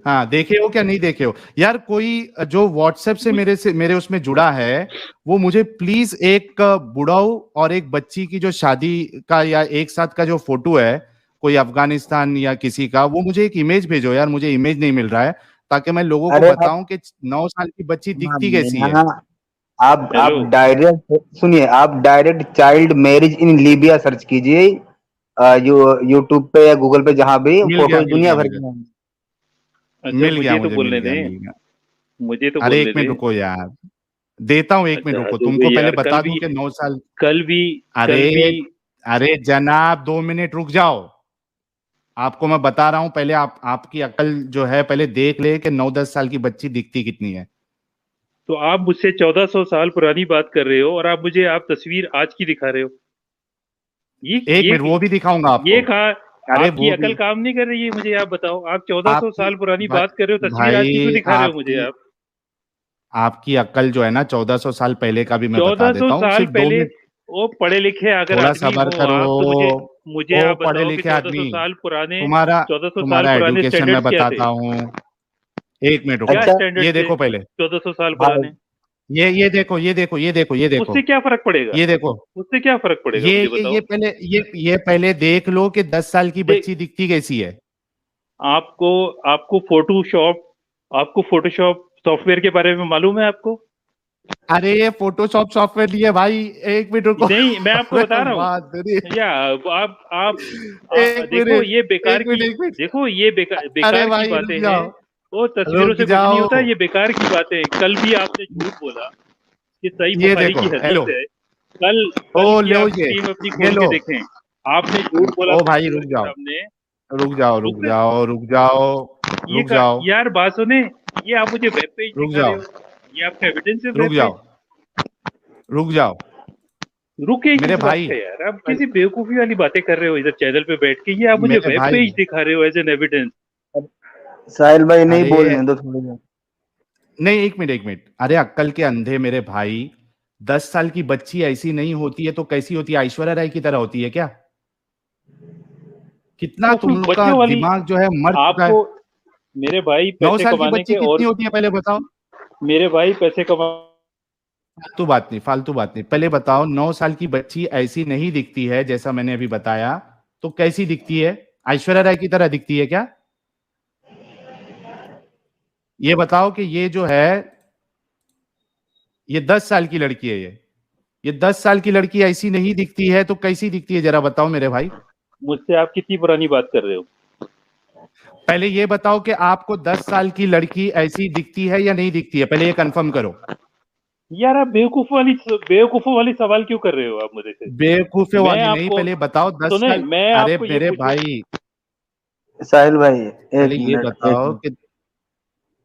हाँ, देखे हो क्या नहीं देखे हो यार? कोई जो व्हाट्सएप से मेरे उसमें जुड़ा है, वो मुझे प्लीज एक बुढ़ाऊ और एक बच्ची की जो शादी का या एक साथ का जो फोटो है, कोई अफगानिस्तान या किसी का, वो मुझे एक इमेज भेजो यार। मुझे इमेज नहीं मिल रहा है, ताकि मैं लोगों को अरे बताऊं कि 9 साल की बच्ची दिखती कैसी है। आप हेलो डायरेक्ट सुनिए, आप direct child marriage in Libya search कीजिए, यूट्यूब पे या गूगल पे, जहां भी मिल गया फोटो मिल दुनिया गया भर मुझे, की हैं। अच्छा मिल गया मुझे तो मुझे, मिल बोलने गया दें, मिल गया। मुझे तो अरे बोलने एक मिनट दें। रुको यार, देता हूँ, एक मिनट अच्छा रुको, हद हो तुमको गई पहले यार, बता दूं कि 9 साल। कल भी अरे कल भी अरे जनाब, 2 मिनट रुक जाओ। आपको मैं बता रहा हूं, पहले आपकी अकल जो है पहले देख ले कि 9-10 साल की बच्ची दिखती कितनी है। तो आप मुझसे 1400 साल पुरानी बात कर रहे हो और आप मुझे तस्वीर आज की दिखा रहे हो। ये एक ये मिनट, वो भी दिखाऊंगा ये आपको। कहा अरे आपकी वो अकल भी काम नहीं कर रही है, मुझे आप बताओ। आप 1400 आपकी साल पुरानी भाई बात कर रहे हो, तस्वीर आज की क्यों भाई दिखा रहे हो मुझे आपकी आप? आपकी अकल जो है ना, 1400 साल पहले का भी मैं बता 1400 देता हूँ, साल सिर्फ दो पहले, मिनट वो पढ़े लिखे अगर थोड़ा आदमी सब्र हो करो। आप, तो मुझे मुझे ओ आप पढ़े बताओ कि लिखे 1400 आदमी, साल पुराने तुम्हारा 1400 साल तुम्हारा पुराने एडुकेशन मैं स्टैंडर्ड्स क्या थे? बताता हूँ। एक मिनट रुको, क्या अच्छा ये स्टैंडर्ड्स थे देखो पहले, 1400 साल भाई, पुराने? ये देखो, ये देखो, ये देखो, ये देखो, उससे क्या फर्क पड़ेगा? ये देखो, उससे क्या फर्क पड़ेगा ये मुझे ये बताओ। ये पहले ये पहले देख लो कि 10 साल की देख, बच्ची दिखती कैसी है। आपको आपको फोटोशॉप सॉफ्टवेयर के बारे में मालूम है आपको? अरे ये फोटोशॉप सॉफ्टवेयर लिए भाई, एक मिनट रुको। नहीं, मैं आपको अरे बता रहा हूँ। बात नहीं, या एक देखो मिनट, ये बेकार एक मिनट, की, एक मिनट। देखो ये अरे बेकार की भाई बातें रुक हैं। जाओ, वो तस्वीरों रुक से कुछ नहीं जाओ। होता, ये बेकार की बातें हैं। कल भी आपने झूठ बोला कि सही ये बुखारी देखो, की हेलो, हदीस है। कल ओ कल की लो आप ये स्क्रीन अपनी ये खोल के लो। देखें। आपने झूठ बोला ओ अपने भाई व्यूअर रुक के जाओ, सामने। रुक जाओ, रुक रुक जाओ, रुक जाओ, रुक जाओ, यार बात सुने, ये आप मुझे वेब पेज रुक दिखा रहे जाओ, हो, ये आपका एविडेंस है रुक वेब पेज? जाओ, रुक जाओ रुके मेरे किस बात भाई, पे यार? आप किसी बेवकूफी वाली बातें कर रहे हो इधर चैनल पे बैठ के, ये आप मुझे मेरे वेब भाई। पेज दिखा रहे हो एज एन एविडेंस। साहिल भाई नहीं अरे बोलने दो थोड़ी देर। नहीं, एक मिनट, एक मिनट। अरे अक्कल के अंधे मेरे भाई, 10 साल की बच्ची ऐसी नहीं होती है तो कैसी होती है? ऐश्वर्या राय की तरह होती है क्या? कितना वो तुम कोई लोग का बच्चों वाली, दिमाग जो है मर चुका है। आपको मेरे भाई 9 पैसे साल की कमाने बच्ची के, कितनी और होती है पहले बताओ। मेरे भाई पैसे कमा फालतू बात नहीं, फालतू बात नहीं, पहले बताओ, 9 साल की बच्ची ऐसी नहीं दिखती है जैसा मैंने अभी बताया, तो कैसी दिखती है? ऐश्वर्या राय की तरह दिखती है क्या? ये बताओ कि ये जो है, ये 10 साल की लड़की है, ये 10 साल की लड़की ऐसी नहीं दिखती है तो कैसी दिखती है, जरा बताओ मेरे भाई। मुझसे आप कितनी पुरानी बात कर रहे हो? पहले ये बताओ कि आपको 10 साल की लड़की ऐसी दिखती है या नहीं दिखती है, पहले ये कंफर्म करो। यार आप बेवकूफों वाली सवाल क्यों कर रहे हो आप मुझे से? बेवकूफे मैं वाली नहीं, आपको पहले बताओ 10 साल। मैं अरे आपको ये मेरे पूछूं, भाई, साहिल भाई पहले ये एक बताओ मिनट, कि,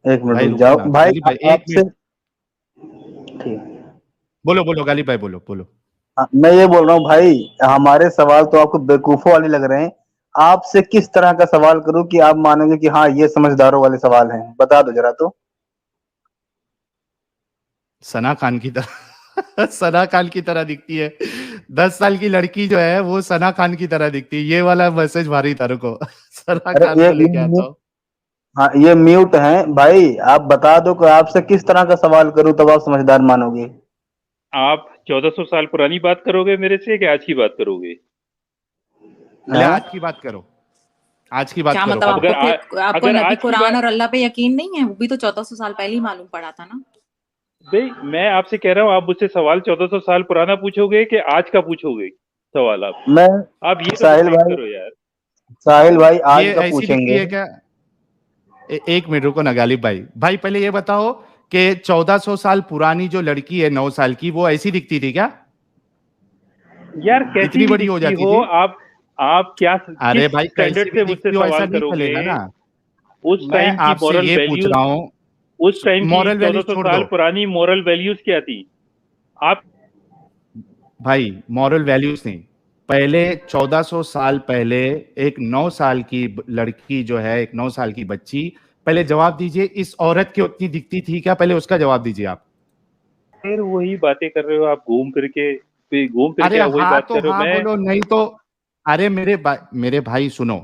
एक मिनट भाई रुक रुको जाओ ना भाई, गालिब भाई, एक आपसे मिनट। ठीक। बोलो बोलो गालिब भाई, बोलो बोलो। हाँ, मैं ये बोल रहा हूँ भाई, हमारे सवाल तो आपको बेवकूफों वाले लग रहे हैं। आपसे किस तरह का सवाल करूं कि आप मानोगे कि हाँ ये समझदारों वाले सवाल हैं? बता दो जरा तो। सना खान की तरह सना खान की तरह दिखती है। 10 साल की लड़की जो है वो सना खान की तरह दिखती है, ये वाला मैसेज मारी तारू को। सना अरे खान को लेके आता हूँ। हाँ ये म्यूट हैं भाई, आप बता दो कि आपसे किस तरह का सवाल करूं तब आप समझदार मानोगे। आप 1400 साल पुरानी बात करोगे मेरे से कि आज की बात करोगे? पहले हाँ? आज की बात करो, आज की बात क्या करो मतलब पहले। आपको अगर नबी आज की कुरान बात, और अल्लाह पे यकीन नहीं है? वो भी तो 1400 साल पहले ही मालूम पड़ा था ना। भाई मैं आपसे कह रहा हूँ, आप मुझसे सवाल 1400 साल पुराना पूछोगे कि आज का पूछोगे सवाल? मैं आप ये तो साहिल डिसाइड भाई, करो यार। साहिल भाई आज ये का ऐसी दिखती पूछेंगे। है क्या? एक मिनट रुको ना गालिब भाई, भाई पहले ये बताओ कि 1400 साल पुरानी जो लड़की है 9 साल की, वो ऐसी दिखती थी क्या? यार कैसी इतनी भी बड़ी हो दिखती जाती हो, थी? आप क्या अरे किस भाई स्टैंडर्ड कैसी भी से मुझसे दिखती हो ऐसा सवाल नहीं करोगे? चलेगा ना। उस मैं टाइम की आपसे मॉरल ये पूछ वैल्यूज, रहा हूँ, उस टाइम की मॉरल वैल्यूज 1400 छोड़ साल दो पुरानी मॉरल वैल्यूज क्या थी? आप भाई, मॉरल वैल्यूज नहीं। पहले 1400 साल पहले एक 9 साल की लड़की जो है, एक 9 साल की बच्ची, पहले जवाब दीजिए, इस औरत की उतनी दिखती थी क्या? पहले उसका जवाब दीजिए आप। फिर वही बातें कर रहे हो आप, घूम फिर के अरे आप वही हाँ बात तो कर रहे हो। हाँ मैं बोलो, नहीं तो। अरे मेरे भाई सुनो,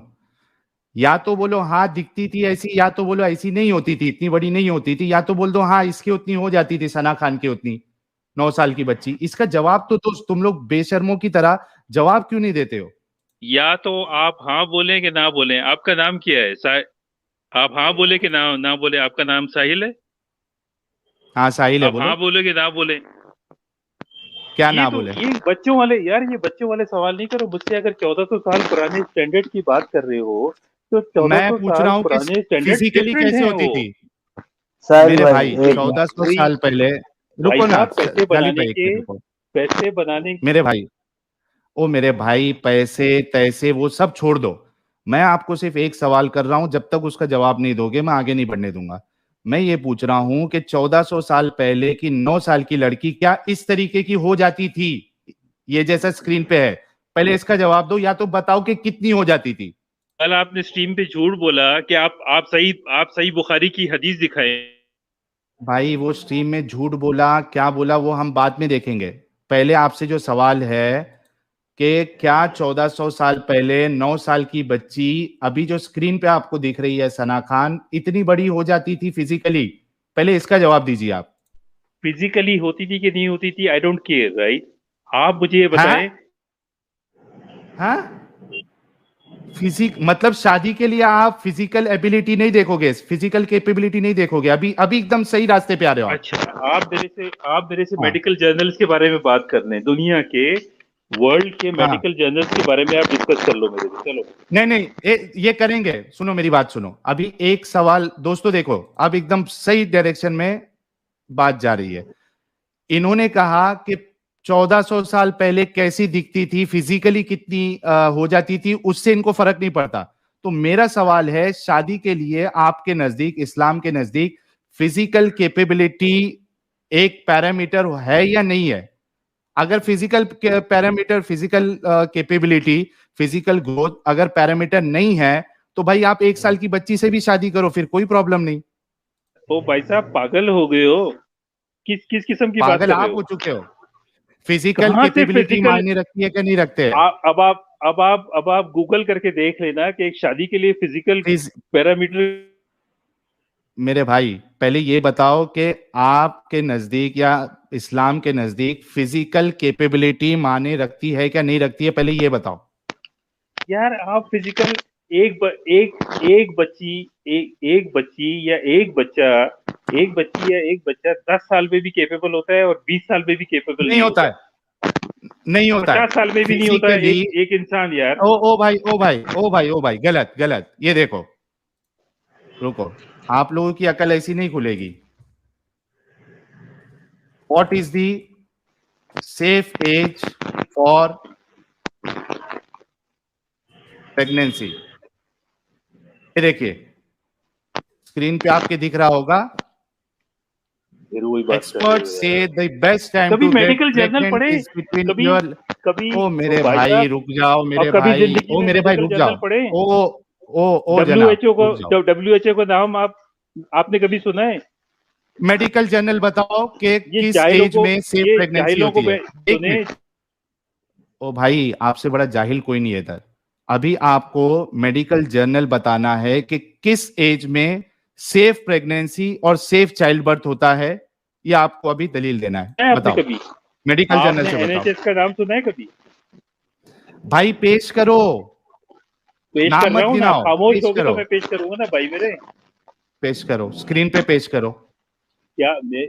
या तो बोलो हाँ दिखती थी ऐसी, या तो बोलो ऐसी नहीं होती थी, इतनी बड़ी नहीं होती थी, या तो बोल दो हाँ इसकी उतनी हो जाती थी, सना खान की उतनी, 9 साल की बच्ची। इसका जवाब तो तुम लोग बेशर्मों की तरह जवाब क्यों नहीं देते हो? या तो आप हाँ बोलें कि ना बोलें। आपका नाम क्या है? आप हाँ बोले कि ना ना बोले? आपका नाम साहिल है? हाँ साहिल है, आप हाँ बोलो बोले कि ना बोले? क्या ये ना तो बोले। ये बच्चों वाले यार, ये बच्चों वाले सवाल नहीं करो मुझसे। अगर 1400 साल पुराने स्टैंडर्ड की बात कर रहे हो तो मैं 1400 पूछ साल रहा हूँ कि पुराने स्टैंडर्ड फिजिकली डिफरेंट कैसे हैं होती वो। थी साहिल मेरे भाई भाई। एक मिनट 1400 कोई साल पहले, भाई रुको ना साहब, पैसे गालिब बनाने भाई, एक के मिनट रुको पैसे बनाने मेरे भाई। ओ मेरे भाई, पैसे तैसे वो सब छोड़ दो। मैं आपको सिर्फ एक सवाल कर रहा हूं, जब तक उसका जवाब नहीं दोगे मैं आगे नहीं बढ़ने दूंगा। मैं ये पूछ रहा हूं कि 1400 साल पहले की 9 साल की लड़की क्या इस तरीके की हो जाती थी, ये जैसा स्क्रीन पे है? पहले इसका जवाब दो, या तो बताओ कि कितनी हो जाती थी। कल आपने स्ट्रीम पे झूठ बोला कि आप सही बुखारी की हदीस दिखाएं। भाई वो स्ट्रीम में झूठ बोला क्या बोला वो हम बाद में देखेंगे। पहले आपसे जो सवाल है कि क्या 1400 साल पहले 9 साल की बच्ची, अभी जो स्क्रीन पे आपको दिख रही है सना खान, इतनी बड़ी हो जाती थी फिजिकली? पहले इसका जवाब दीजिए आप। फिजिकली होती थी कि नहीं होती थी, आई डोंट केयर, राइट? आप मुझे ये बताएं। हाँ हाँ, फिजिक मतलब शादी के लिए आप फिजिकल एबिलिटी नहीं देखोगे, फिजिकल कैपेबिलिटी नहीं देखोगे। अभी अभी एकदम सही रास्ते पे आ रहे हो आप। अच्छा, आप मेरे से हाँ मेडिकल जर्नल्स के बारे में बात कर रहे हैं। दुनिया के वर्ल्ड के हाँ, मेडिकल जर्नल्स के बारे में आप डिस्कस कर लो मेरे से। चलो। नहीं नहीं, ये करेंगे। सुनो मेरी बात सुनो। अभी एक सवाल दोस्तों, देखो अब एकदम सही डायरेक्शन में बात जा रही है। इन्होंने कहा कि 1400 साल पहले कैसी दिखती थी, फिजिकली कितनी हो जाती थी, उससे इनको फर्क नहीं पड़ता। तो मेरा सवाल है, शादी के लिए आपके नजदीक, इस्लाम के नजदीक फिजिकल कैपेबिलिटी एक पैरामीटर है या नहीं है? अगर physical parameter, physical capability, physical growth अगर पैरामीटर नहीं है, तो भाई आप 1 साल की बच्ची से भी शादी करो, फिर कोई प्रॉब्लम नहीं। ओ भाई साहब, पागल हो गए हो? किस किस किस्म की बात पागल कर रहे आप हो? हो चुके हो। फिजिकल कहाँ से कैपेबिलिटी फिजिकल? मायने रखती है कि नहीं रखते? अब आप गूगल करके देख लेना कि एक शादी के लिए फिजिकल फिज पैरामीटर। मेरे भाई पहले ये बताओ कि आपके नजदीक या इस्लाम के नजदीक फिजिकल कैपेबिलिटी माने रखती है क्या नहीं रखती है, पहले ये बताओ। यार आप फिजिकल, एक बच्ची, एक बच्ची या एक बच्चा 10 साल में भी कैपेबल होता है और 20 साल में भी कैपेबल नहीं नहीं होता होता। है, नहीं होता है 50 साल में भी नहीं होता है फिजिकली। एक इंसान यार। ओ भाई, गलत गलत, ये देखो, रुको, आप लोगों की अकल ऐसी नहीं खुलेगी। What is the safe age for pregnancy? ये देखिए स्क्रीन पे आपके दिख रहा होगा। फिर वही बात कर रहे एक्सपर्ट हो से यार। द बेस्ट टाइम कभी to get medical journal pregnant पढ़े? इज बिटवीन कभी योर। कभी ओ मेरे भाई भाई साहब, रुक जाओ, और मेरे कभी भाई, जिंदगी ओ में मेरे भाई मेडिकल रुक जर्नल जाओ। पढ़े? ओ जनाब रुक जाओ। डब्ल्यूएचओ का नाम आपने कभी सुना है? मेडिकल जर्नल बताओ कि ये किस जाहिलों एज को में सेफ ये प्रेगनेंसी जाहिलों को होती है। एक सुने। मिनट, ओ भाई आपसे बड़ा जाहिल कोई नहीं है इधर। अभी आपको मेडिकल जर्नल बताना है कि किस एज में सेफ प्रेगनेंसी और सेफ चाइल्ड बर्थ होता है, ये आपको अभी दलील देना है। है आपने बताओ, कभी? मेडिकल जर्नल आपने से बताओ। एनएचएस का नाम सुना है कभी? भाई पेश करो, पेश कर नाम रहा मत हूँ ना, गिनाओ, खामोश पेश होगे तो करो, मैं पेश करूंगा ना भाई मेरे। पेश करो, स्क्रीन पे पेश करो। क्या मेरे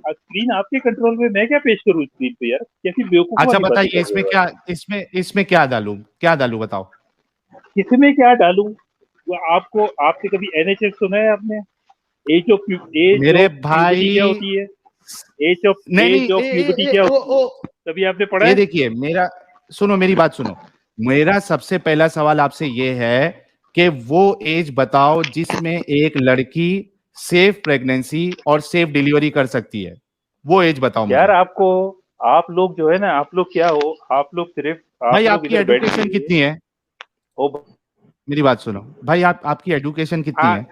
स्क्रीन आपके कंट्रोल में, मैं क्या पेश करूँ स्क्रीन पे यार? कैसी बेवकूफ अच्छा वाली बातें बताइए, कर रहे इसमें हो क्या, यार? इसमें क्या डालूं, क्या डालूं बताओ। किसमें क्या डालूं? वो आपने कभी एनएचएस सुना है आपने? एज ऑफ मेरे प्यूबर्टी क्या भाई, होती है? नहीं नहीं, एज ऑफ प्यूबर्टी क्या होती है? ओ कभी आपने पढ़ा ये है? देखिए मेरा, सुनो मेरी बात सुनो। मेरा सबसे पहला सवाल आपसे ये है कि वो एज बताओ जिसमें एक लड़की सेफ प्रेगनेंसी और सेफ डिलीवरी कर सकती है, वो एज बताओ यार मुझे। आप लोग जो है ना, आप लोग क्या हो? भाई आप लोग आपकी इधर बैठ एडुकेशन के कितनी है? ओ, मेरी बात सुनो भाई, आपकी एडुकेशन कितनी आ, है?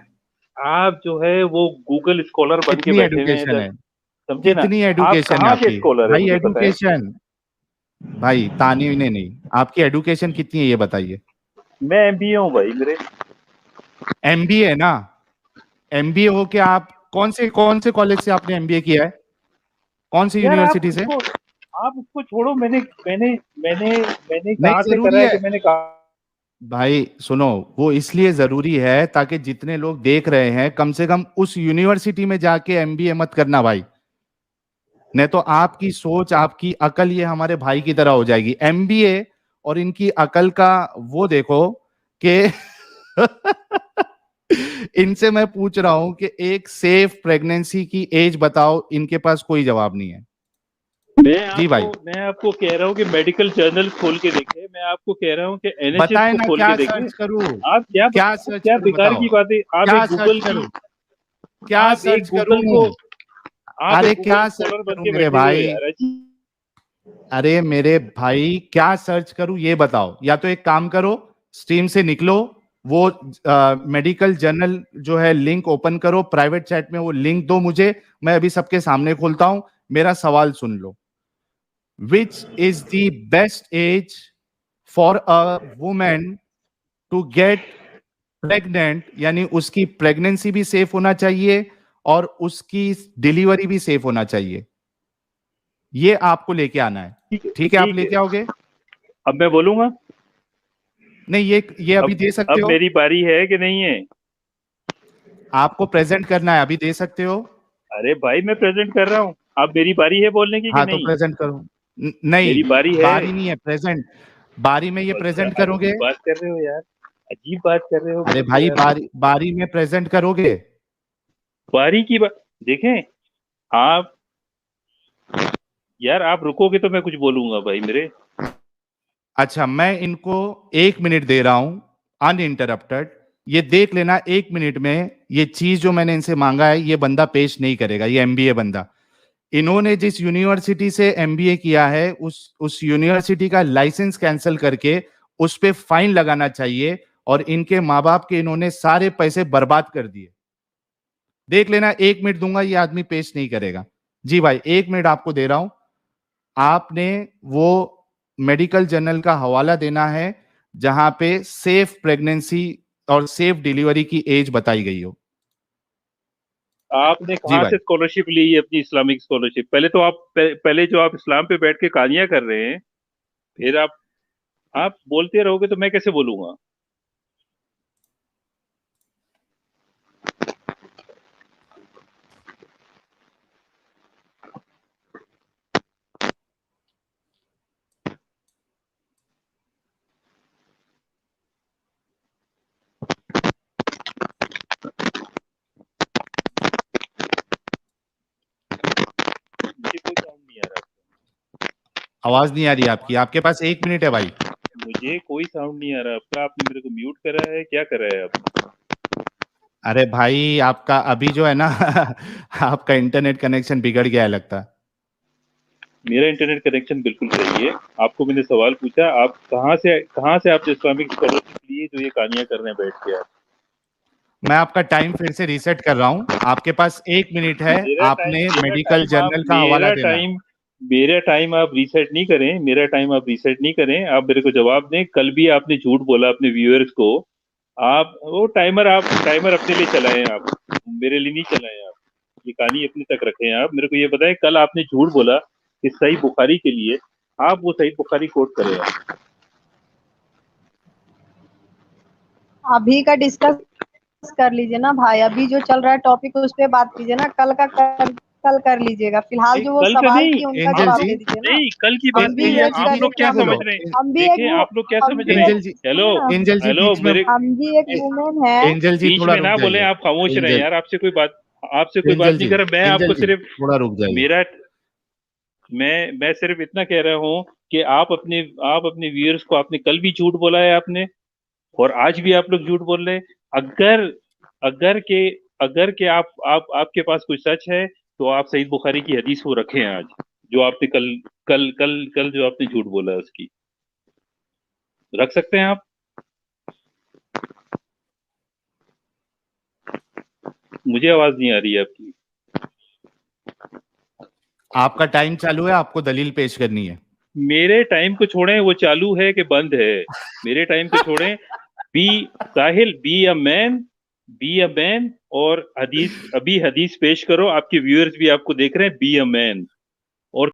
आप जो है वो गूगल स्कॉलर बन के कितनी बैठे हुए हैं एडुकेशन इधर। है? समझे ना? कितनी आप एडुकेशन है कहाँ के आपकी? स्कॉलर है भाई मुझे पता है। एडुकेशन, भाई तानी ने नहीं, आपकी एडुकेशन कितनी है ये बताइए। मैं एमबीए हूँ भाई मेरे। एमबीए ना, एमबीए हो के आप कौन से कॉलेज से आपने एमबीए किया है, कौन सी यार यूनिवर्सिटी से? आप उसको छोड़ो, मैंने नहीं कहाँ से जरूरी करा है है कि मैंने कहा। भाई, सुनो, वो इसलिए जरूरी है ताकि जितने लोग देख रहे हैं कम से कम उस यूनिवर्सिटी में जाके एमबीए मत करना भाई, नहीं तो आपकी सोच, आपकी अकल ये हमारे भाई की तरह हो जाएगी। एमबीए और इनकी अकल का वो देखो कि इनसे मैं पूछ रहा हूं कि एक सेफ प्रेगनेंसी की एज बताओ, इनके पास कोई जवाब नहीं है। जी भाई, मैं आपको कह रहा हूँ कि मेडिकल जर्नल खोल के देखें, मैं आपको कह रहा हूँ कि एनएचएस बताए को ना खोल क्या के देखें। सर्च करूं, आप क्या सर्च क्या करूं बेकार बताओ, की बातें, आप क्या एक सर्च गूगल करूं, की, क्या आप एक सर्च गूगल करूं, को, आप अरे एक क्या गूगल सर्च स्कॉलर बन करूं के मेरे बैठे हुए हो भाई, यार। अरे मेरे भाई क्या सर्च करूं ये बताओ। या तो एक काम करो, स्ट्रीम से निकलो, वो मेडिकल जर्नल जो है लिंक ओपन करो, प्राइवेट चैट में वो लिंक दो मुझे, मैं अभी सबके सामने खोलता हूं, मेरा सवाल सुन लो। Which is the best age for a women to get pregnant, यानी उसकी प्रेगनेंसी भी सेफ होना चाहिए और उसकी डिलीवरी भी सेफ होना चाहिए, ये आपको लेके आना है। ठीक है, आप लेके आओगे? अब मैं बोलूंगा, नहीं, ये अभी दे सकते अब हो, मेरी बारी है कि नहीं है? आपको प्रेजेंट करना है, अभी दे सकते हो। अरे भाई मैं प्रेजेंट कर रहा हूँ, अब मेरी बारी है बोलने की कि हाँ तो नहीं? प्रेजेंट करो। नहीं, मेरी बारी है। बारी नहीं है, प्रेजेंट, बारी में ये अच्छा, प्रेजेंट करोगे। अजीब बात कर रहे हो यार, अजीब बात कर रहे हो अरे बहुत भाई, यार। बारी में प्रेजेंट करोगे। बारी की बात देखें आप, यार आप रुकोगे तो मैं कुछ बोलूंगा भाई मेरे। अच्छा, मैं इनको 1 मिनट दे रहा हूं अनइंटरप्टेड, ये देख लेना 1 मिनट में ये चीज जो मैंने इनसे मांगा है ये बंदा पेश नहीं करेगा, ये एमबीए बंदा। इन्होंने जिस यूनिवर्सिटी से एमबीए किया है उस यूनिवर्सिटी का लाइसेंस कैंसिल करके उस पे फाइन लगाना चाहिए, और इनके माँ बाप के इन्होंने सारे पैसे बर्बाद कर दिए। देख लेना, 1 मिनट दूंगा, ये आदमी पेश नहीं करेगा। जी भाई, 1 मिनट आपको दे रहा हूं, आपने वो मेडिकल जर्नल का हवाला देना है जहां पे सेफ प्रेगनेंसी और सेफ डिलीवरी की एज बताई गई हो। आपने जी कहाँ भाई, से स्कॉलरशिप ली है अपनी, इस्लामिक स्कॉलरशिप? पहले तो आप पहले जो आप इस्लाम पे बैठ के कहानियां कर रहे हैं, फिर आप बोलते रहोगे तो मैं कैसे बोलूंगा? मुझे कोई साउंड नहीं आ रहा, आवाज नहीं आ रही आपकी, आपके पास 1 मिनट है भाई। मुझे कोई साउंड नहीं आ रहा आपका, आपने मेरे को म्यूट करा है, क्या करा है आप? अरे भाई, आपका अभी जो है ना आपका इंटरनेट कनेक्शन बिगड़ गया है लगता है। मेरा इंटरनेट कनेक्शन बिल्कुल सही है। आपको मैंने सवाल पूछा, आप कहाँ से आपने इस्लामिक स्कॉलरशिप ली है जो ये कहानियां कर रहे हैं बैठ के आप? मैं आपका टाइम फिर से रीसेट कर रहा हूं, आपके पास 1 मिनट है, आपने मेडिकल जर्नल का हवाला देना है। मेरा टाइम आप रीसेट नहीं करें, मेरा टाइम आप रीसेट नहीं करें, आप मेरे को जवाब दें। कल भी आपने झूठ बोला अपने व्यूअर्स को, आप टाइमर अपने लिए चलाएं, आप मेरे लिए नहीं चलाएं। आप ये कहानी अपने तक रखें। आप मेरे को ये बताएं, कल आपने झूठ बोला कि सही बुखारी के लिए, आप वो सही बुखारी कोट करें आप। अभी का डिस्कस कर लीजिए ना भाई, अभी जो चल रहा है टॉपिक उस पे बात कीजिए ना, कल कर लीजिएगा। फिलहाल जो वो कल का सवाल नहीं, किए उनका एंजल जवाब जी, दे दीजिए ना। नहीं कल की हम बात भी नहीं है। एक आप लोग क्या सुनो, समझ रहे हैं? हम भी देखें एक आप लोग क्या हम समझ भी रहे हैं। एंजल जी, हेलो एंजल जी हेलो बीच में, मेरे हम भी एक वुमेन है। एंजल जी बीच थोड़ा में रुक ना बोले, जाइए। आप खामोश रहे एंजल यार। आपसे कोई बात एंजल नहीं जी, कर रहा। मैं एंजल आपको जी सिर्फ थोड़ा रुक जाइए। मेरा मैं सिर्फ इतना कह रहा हूँ कि आप अपने व्यूअर्स को, आपने कल भी झूठ बोला है आपने, और आज भी आप लोग झूठ बोल रहे हैं। अगर अगर के आपके पास कुछ सच है तो आप सईद बुखारी की हदीस को रखें आज, जो आपने कल जो आपने झूठ बोला है उसकी रख सकते हैं आप। मुझे आवाज नहीं आ रही है आपकी। आपका टाइम चालू है, आपको दलील पेश करनी है। मेरे टाइम को छोड़ें, वो चालू है कि बंद है? मेरे टाइम को छोड़ें। Be Sahil, be a man be a man, और हदीस, अभी हदीस पेश करो, आपके व्यूअर्स भी आपको देख रहे हैं, बी अ मैन।